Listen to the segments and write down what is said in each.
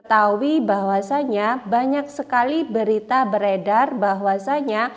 Ketahui bahwasanya banyak sekali berita beredar bahwasanya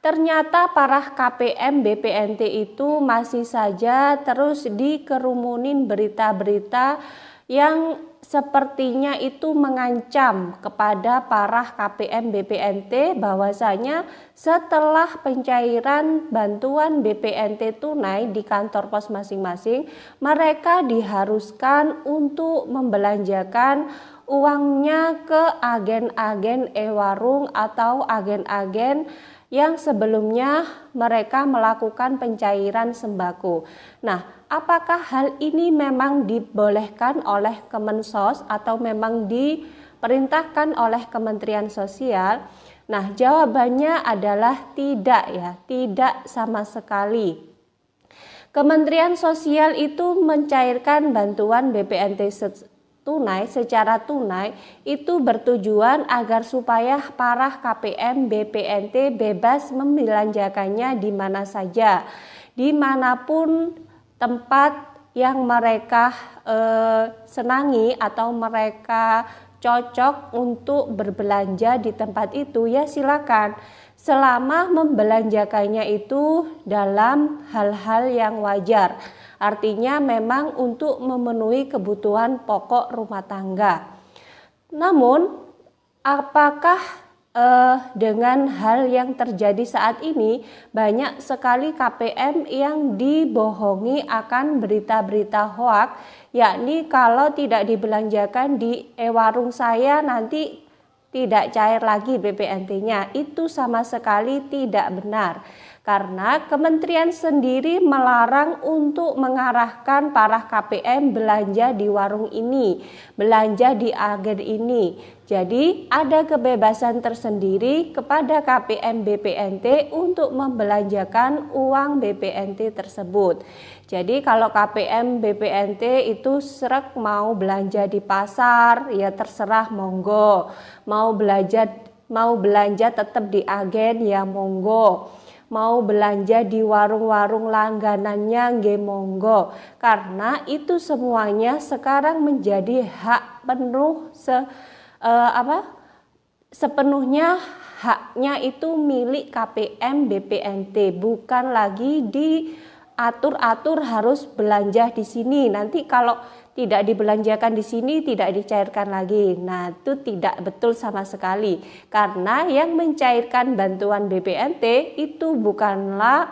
ternyata para KPM BPNT itu masih saja terus dikerumunin berita-berita yang sepertinya itu mengancam kepada para KPM BPNT bahwasanya setelah pencairan bantuan BPNT tunai di kantor pos masing-masing, mereka diharuskan untuk membelanjakan uangnya ke agen-agen e-warung atau agen-agen yang sebelumnya mereka melakukan pencairan sembako. Nah, apakah hal ini memang dibolehkan oleh Kemensos atau memang diperintahkan oleh Kementerian Sosial? Nah, jawabannya adalah tidak ya, tidak sama sekali. Kementerian Sosial itu mencairkan bantuan BPNT tunai secara tunai itu bertujuan agar supaya para KPM BPNT bebas membelanjakannya di mana saja, dimanapun tempat yang mereka senangi atau mereka cocok untuk berbelanja di tempat itu, ya silakan, selama membelanjakannya itu dalam hal-hal yang wajar. Artinya memang untuk memenuhi kebutuhan pokok rumah tangga. Namun apakah dengan hal yang terjadi saat ini banyak sekali KPM yang dibohongi akan berita-berita hoaks, yakni kalau tidak dibelanjakan di e-warung saya nanti tidak cair lagi BPNT-nya. Itu sama sekali tidak benar. Karena kementerian sendiri melarang untuk mengarahkan para KPM belanja di warung ini, belanja di agen ini. Jadi ada kebebasan tersendiri kepada KPM BPNT untuk membelanjakan uang BPNT tersebut. Jadi kalau KPM BPNT itu srek mau belanja di pasar, ya terserah, monggo. Mau belanja tetap di agen, ya monggo. Mau belanja di warung-warung langganannya, nggih monggo. Karena itu semuanya sekarang menjadi hak penuh sepenuhnya haknya itu milik KPM BPNT, bukan lagi diatur-atur harus belanja di sini. Nanti kalau tidak dibelanjakan di sini tidak dicairkan lagi. Nah, itu tidak betul sama sekali. Karena yang mencairkan bantuan BPNT itu bukanlah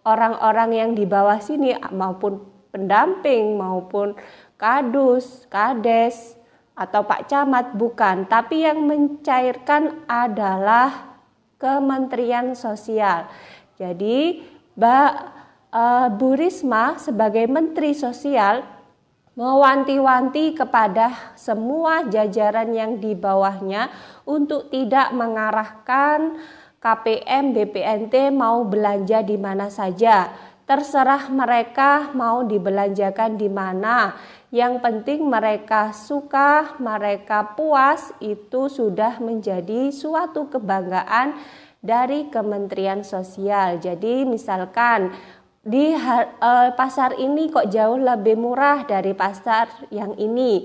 orang-orang yang di bawah sini maupun pendamping maupun kadus, kades atau Pak Camat, bukan. Tapi yang mencairkan adalah Kementerian Sosial. Jadi Bu Risma sebagai Menteri Sosial mewanti-wanti kepada semua jajaran yang di bawahnya untuk tidak mengarahkan KPM BPNT mau belanja di mana saja. Terserah mereka mau dibelanjakan di mana. Yang penting mereka suka, mereka puas, itu sudah menjadi suatu kebanggaan dari Kementerian Sosial. Jadi misalkan di pasar ini kok jauh lebih murah dari pasar yang ini,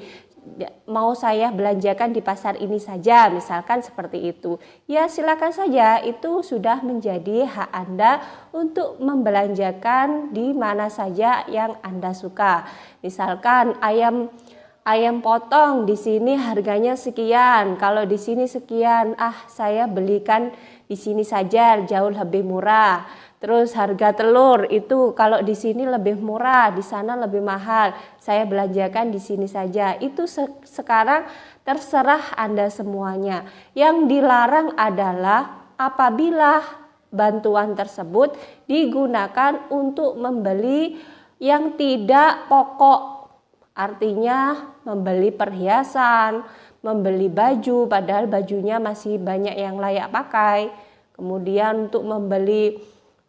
mau saya belanjakan di pasar ini saja, misalkan seperti itu. Ya silakan saja, itu sudah menjadi hak Anda untuk membelanjakan di mana saja yang Anda suka. Misalkan ayam potong di sini harganya sekian, kalau di sini sekian, saya belikan di sini saja jauh lebih murah. Terus harga telur itu kalau di sini lebih murah, di sana lebih mahal, saya belanjakan di sini saja. Itu sekarang terserah Anda semuanya. Yang dilarang adalah apabila bantuan tersebut digunakan untuk membeli yang tidak pokok. Artinya membeli perhiasan, membeli baju padahal bajunya masih banyak yang layak pakai. Kemudian untuk membeli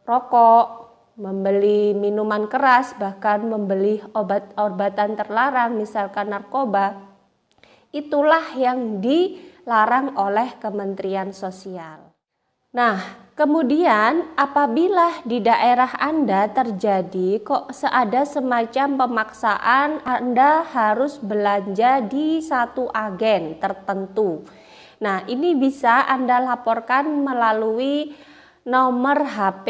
rokok, membeli minuman keras, bahkan membeli obat-obatan terlarang misalkan narkoba. Itulah yang dilarang oleh Kementerian Sosial. Nah, kemudian apabila di daerah Anda terjadi ada semacam pemaksaan Anda harus belanja di satu agen tertentu. Nah, ini bisa Anda laporkan melalui nomor HP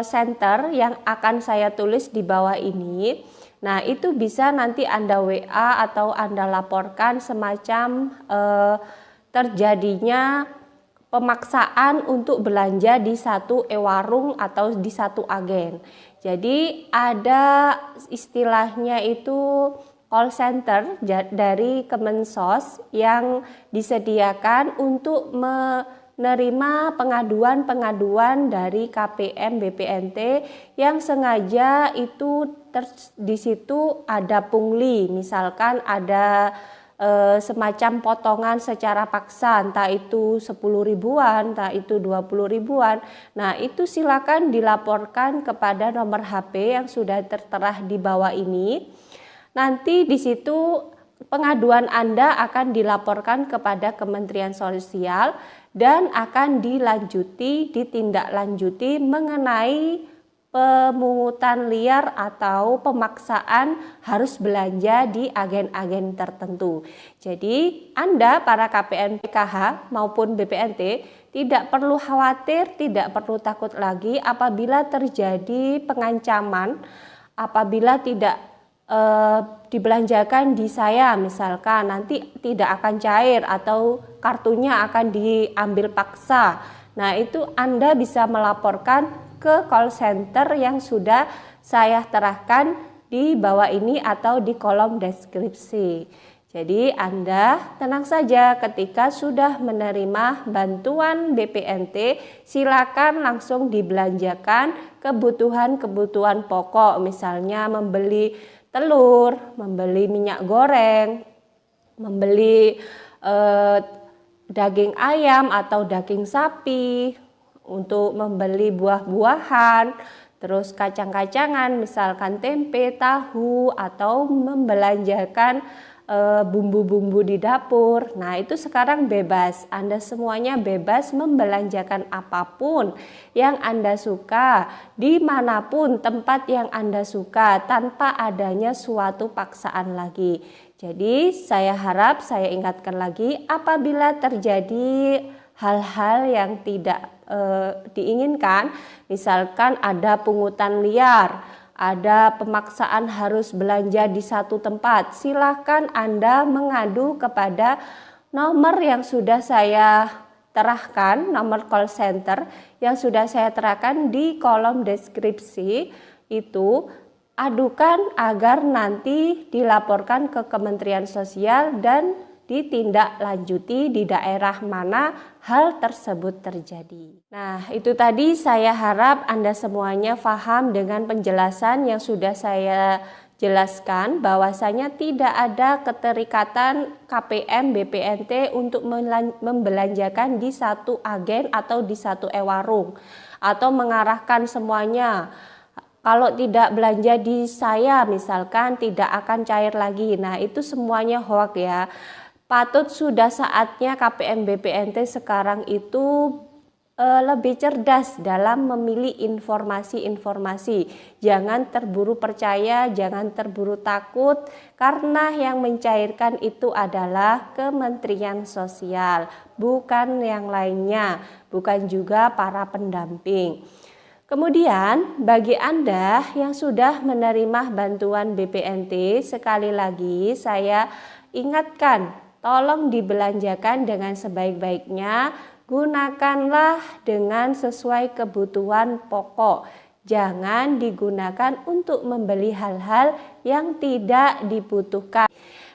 center yang akan saya tulis di bawah ini. Nah, itu bisa nanti Anda WA atau Anda laporkan semacam terjadinya pemaksaan untuk belanja di satu e-warung atau di satu agen. Jadi ada istilahnya itu call center dari Kemensos yang disediakan untuk menerima pengaduan-pengaduan dari KPM BPNT yang sengaja itu di situ ada pungli, misalkan ada semacam potongan secara paksa, entah itu 10 ribuan, entah itu 20 ribuan. Nah, itu silakan dilaporkan kepada nomor HP yang sudah tertera di bawah ini. Nanti di situ pengaduan Anda akan dilaporkan kepada Kementerian Sosial dan akan ditindaklanjuti mengenai pemungutan liar atau pemaksaan harus belanja di agen-agen tertentu. Jadi Anda para KPN PKH maupun BPNT tidak perlu khawatir, tidak perlu takut lagi apabila terjadi pengancaman, apabila tidak dibelanjakan di saya misalkan nanti tidak akan cair atau kartunya akan diambil paksa. Nah, itu Anda bisa melaporkan ke call center yang sudah saya terahkan di bawah ini atau di kolom deskripsi. Jadi Anda tenang saja ketika sudah menerima bantuan BPNT, silakan langsung dibelanjakan kebutuhan-kebutuhan pokok, misalnya membeli telur, membeli minyak goreng, membeli daging ayam atau daging sapi, untuk membeli buah-buahan, terus kacang-kacangan, misalkan tempe, tahu, atau membelanjakan bumbu-bumbu di dapur. Nah, itu sekarang bebas. Anda semuanya bebas membelanjakan apapun yang Anda suka, dimanapun tempat yang Anda suka, tanpa adanya suatu paksaan lagi. Jadi, saya harap saya ingatkan lagi, apabila terjadi hal-hal yang tidak diinginkan, misalkan ada pungutan liar, ada pemaksaan harus belanja di satu tempat, silakan Anda mengadu kepada nomor yang sudah saya terahkan, nomor call center yang sudah saya terahkan di kolom deskripsi itu. Adukan agar nanti dilaporkan ke Kementerian Sosial dan ditindaklanjuti di daerah mana hal tersebut terjadi. Nah, itu tadi saya harap Anda semuanya paham dengan penjelasan yang sudah saya jelaskan, bahwasanya tidak ada keterikatan KPM BPNT untuk membelanjakan di satu agen atau di satu e-warung atau mengarahkan semuanya. Kalau tidak belanja di saya misalkan tidak akan cair lagi. Nah, itu semuanya hoax ya. Patut sudah saatnya KPM BPNT sekarang itu lebih cerdas dalam memilih informasi-informasi. Jangan terburu percaya, jangan terburu takut, karena yang mencairkan itu adalah Kementerian Sosial, bukan yang lainnya, bukan juga para pendamping. Kemudian bagi Anda yang sudah menerima bantuan BPNT, sekali lagi saya ingatkan, tolong dibelanjakan dengan sebaik-baiknya, gunakanlah dengan sesuai kebutuhan pokok. Jangan digunakan untuk membeli hal-hal yang tidak dibutuhkan.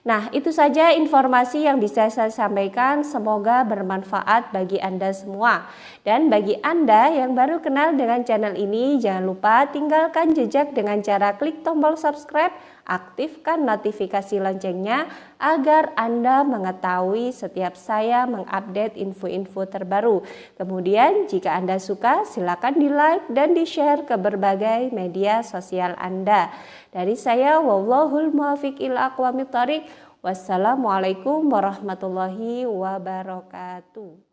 Nah, itu saja informasi yang bisa saya sampaikan. Semoga bermanfaat bagi Anda semua. Dan bagi Anda yang baru kenal dengan channel ini, jangan lupa tinggalkan jejak dengan cara klik tombol subscribe, aktifkan notifikasi loncengnya agar Anda mengetahui setiap saya mengupdate info-info terbaru. Kemudian jika Anda suka, silakan di-like dan di-share ke berbagai media sosial Anda. Dari saya, wallahul muwaffiq ila aqwamit thoriq. Wassalamualaikum warahmatullahi wabarakatuh.